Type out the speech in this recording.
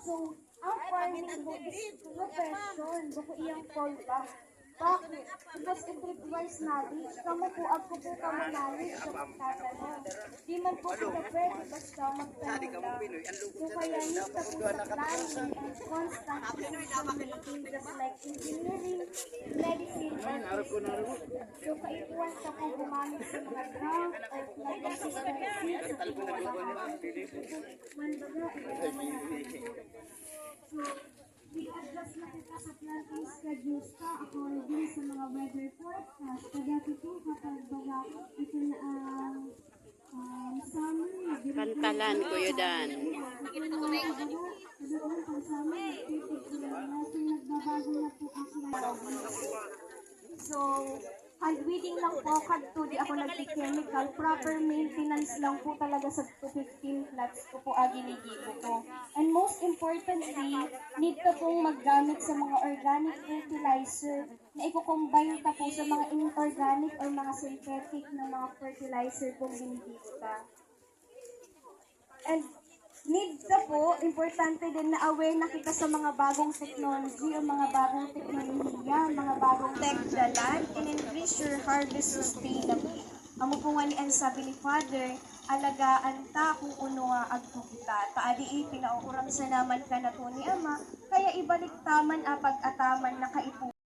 So, ang farming po is profession. Bako iyang polba. Bakit? Because it requires knowledge. Kamu po, ako po kamo knowledge sa pagtatanong. Di man po kita pwede basta magtanong lang. So, kaya need ka po sa planning and constant decision making just like engineering, medicine, or business. So, kaikuan ka po gumamit sa mga ground or planting system seeds sa mga manbaga, So, i-adjust na kita sa planting schedules ka according sa mga weather forecast. Kagati po kapag baga ito na ang summer. Kantalan, Kuya Dan. So, handweeding lang po, kadto di ako nag-chemical, proper maintenance lang po talaga sa 15 plots ko po aginigibo ko. And most importantly, need ka pong maggamit sa mga organic fertilizer na i-combine ka po sa mga inorganic or mga synthetic na mga fertilizer kung ginigibo ka. And need ka po, importante din na aware na kita sa mga bagong technology o mga bagong teknolohiya, mga bagong tech dalan, and increase your harvest sustainably. Amo po nga ni ang sabi ni Father, alagaan ta kung uno nga agto kita. Taadi pinauuram sa naman ka na to ni Ama, kaya ibalik taman apag ataman na kaipo.